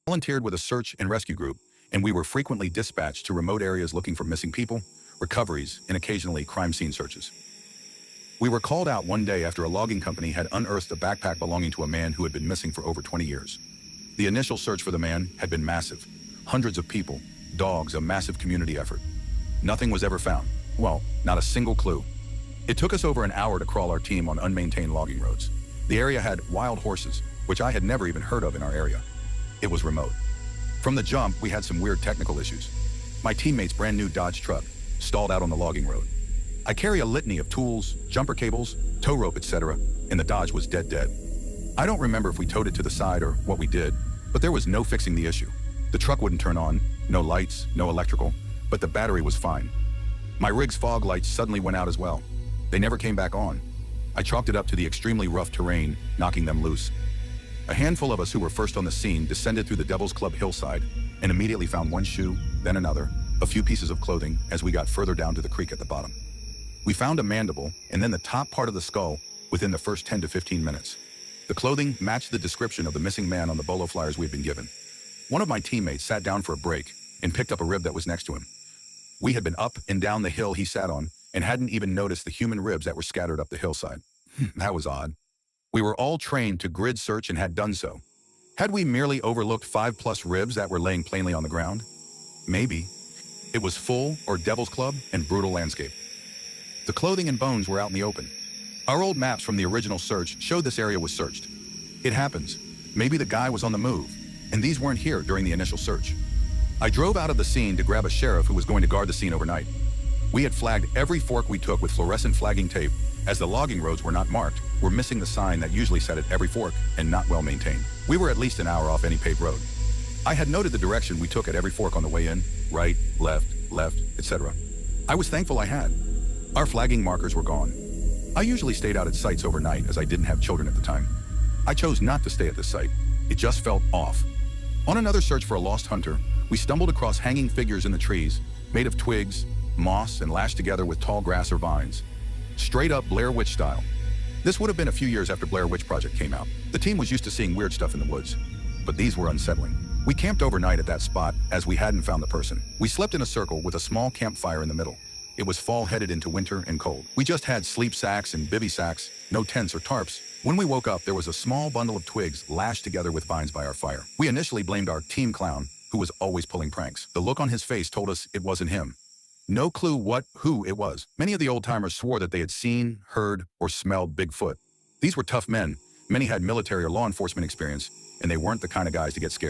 Volunteered with a search and rescue group, and we were frequently dispatched to remote areas looking for missing people, recoveries, and occasionally crime scene searches. We were called out one day after a logging company had unearthed a backpack belonging to a man who had been missing for over 20 years. The initial search for the man had been massive. Hundreds of people, dogs, a massive community effort. Nothing was ever found. Well, not a single clue. It took us over an hour to crawl our team on unmaintained logging roads. The area had wild horses, which I had never even heard of in our area. It was remote. From the jump, we had some weird technical issues. My teammate's brand new Dodge truck stalled out on the logging road. I carry a litany of tools, jumper cables, tow rope, etc., and the Dodge was dead. I don't remember if we towed it to the side or what we did, but there was no fixing the issue. The truck wouldn't turn on, no lights, no electrical, but the battery was fine. My rig's fog lights suddenly went out as well. They never came back on. I chalked it up to the extremely rough terrain, knocking them loose. A handful of us who were first on the scene descended through the Devil's Club hillside and immediately found one shoe, then another, a few pieces of clothing as we got further down to the creek at the bottom. We found a mandible and then the top part of the skull within the first 10 to 15 minutes. The clothing matched the description of the missing man on the bolo flyers we'd been given. One of my teammates sat down for a break and picked up a rib that was next to him. We had been up and down the hill he sat on and hadn't even noticed the human ribs that were scattered up the hillside. That was odd. We were all trained to grid search and had done so. Had we merely overlooked 5+ ribs that were laying plainly on the ground? Maybe. It was full or Devil's Club and brutal landscape. The clothing and bones were out in the open. Our old maps from the original search showed this area was searched. It happens. Maybe the guy was on the move, and these weren't here during the initial search. I drove out of the scene to grab a sheriff who was going to guard the scene overnight. We had flagged every fork we took with fluorescent flagging tape. As the logging roads were not marked, we're missing the sign that usually set at every fork and not well maintained. We were at least an hour off any paved road. I had noted the direction we took at every fork on the way in, right, left, etc. I was thankful I had. Our flagging markers were gone. I usually stayed out at sites overnight as I didn't have children at the time. I chose not to stay at this site. It just felt off. On another search for a lost hunter, we stumbled across hanging figures in the trees, made of twigs, moss, and lashed together with tall grass or vines. Straight up Blair Witch style. This would have been a few years after Blair Witch Project came out. The team was used to seeing weird stuff in the woods, but these were unsettling. We camped overnight at that spot as we hadn't found the person. We slept in a circle with a small campfire in the middle. It was fall headed into winter and cold. We just had sleep sacks and bivy sacks, no tents or tarps. When we woke up, there was a small bundle of twigs lashed together with vines by our fire. We initially blamed our team clown, who was always pulling pranks. The look on his face told us it wasn't him. No clue who it was. Many of the old-timers swore that they had seen, heard, or smelled Bigfoot. These were tough men. Many had military or law enforcement experience, and they weren't the kind of guys to get scared.